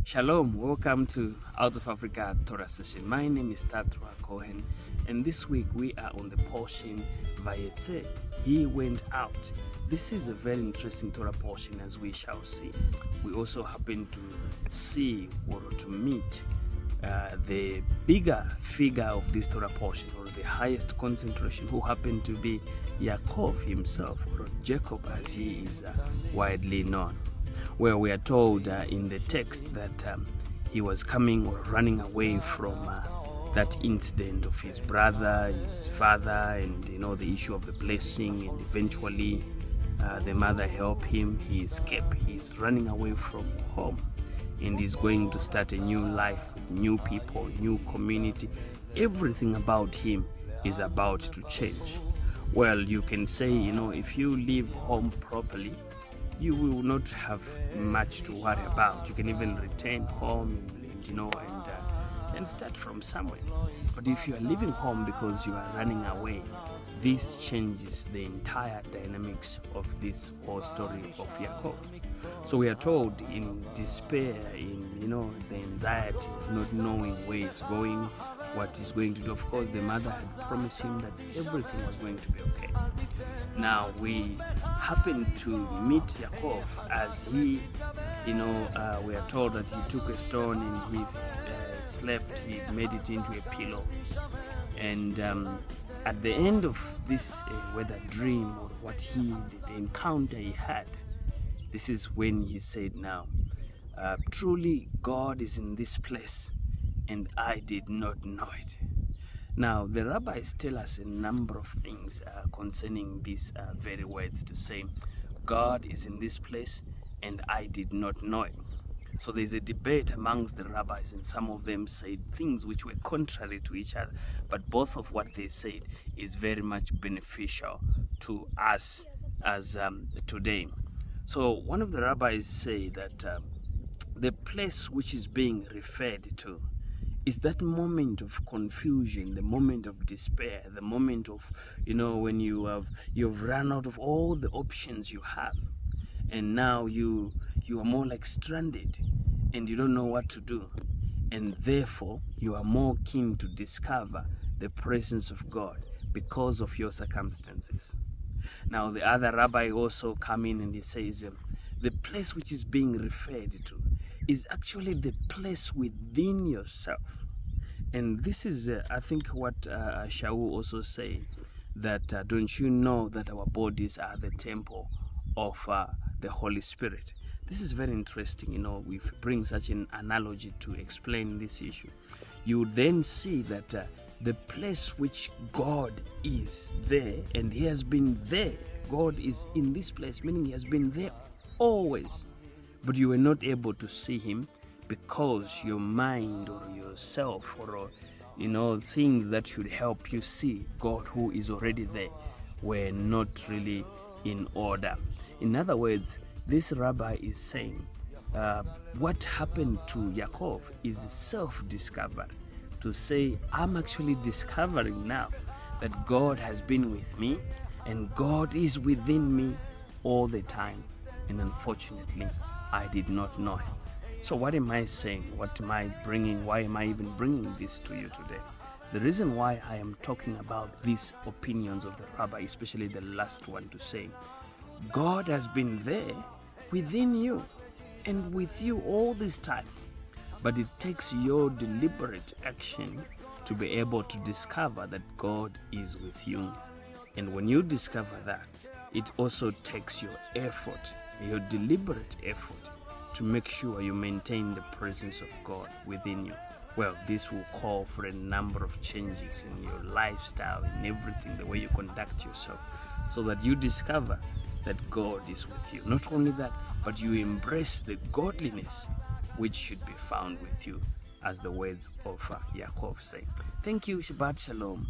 Shalom, welcome to Out of Africa Torah Session. My name is Tatra Cohen, and this week we are on the portion Vayetze. He went out. This is a very interesting Torah portion, as we shall see. We also happen to see or to meet the bigger figure of this Torah portion, or the highest concentration, who happened to be Yaakov himself, or Jacob as he is widely known, where we are told in the text that he was coming or running away from that incident of his brother, his father, and the issue of the blessing, and eventually the mother helped him. He escaped. He's running away from home, and he's going to start a new life, new people, new community. Everything about him is about to change. Well, you can say, if you leave home properly, you will not have much to worry about. You can even return home, and start from somewhere. But if you are leaving home because you are running away, this changes the entire dynamics of this whole story of Yaakov. So we are told, in despair, in the anxiety of not knowing where it's going, what he's going to do. Of course, the mother had promised him that everything was going to be okay. Now we happen to meet Yaakov as he, we are told that he took a stone and he slept, he made it into a pillow. And at the end of this, whether dream or the encounter he had, this is when he said, now, truly God is in this place, and I did not know it. Now, the rabbis tell us a number of things concerning these very words, to say, God is in this place, and I did not know it. So there's a debate amongst the rabbis, and some of them said things which were contrary to each other, but both of what they said is very much beneficial to us as today. So one of the rabbis say that the place which is being referred to is that moment of confusion, the moment of despair, the moment of, when you've run out of all the options you have, and now you are more like stranded, and you don't know what to do, and therefore you are more keen to discover the presence of God because of your circumstances. Now the other rabbi also come in and he says, the place which is being referred to is actually the place within yourself. And this is, I think, what Shuvu also say, that don't you know that our bodies are the temple of the Holy Spirit? This is very interesting. We bring such an analogy to explain this issue. You then see that the place which God is there, and he has been there. God is in this place, meaning he has been there always. But you were not able to see him because your mind or yourself or things that should help you see God who is already there were not really in order. In other words, this rabbi is saying what happened to Yaakov is self-discovery, to say, I'm actually discovering now that God has been with me and God is within me all the time, and unfortunately I did not know him. So what am I saying? What am I bringing? Why am I even bringing this to you today? The reason why I am talking about these opinions of the rabbi, especially the last one, to say, God has been there within you and with you all this time. But it takes your deliberate action to be able to discover that God is with you. And when you discover that, it also takes your effort, your deliberate effort, to make sure you maintain the presence of God within you. Well, this will call for a number of changes in your lifestyle, in everything, the way you conduct yourself, so that you discover that God is with you. Not only that, but you embrace the godliness which should be found with you, as the words of Yaakov say. Thank you. Shabbat Shalom.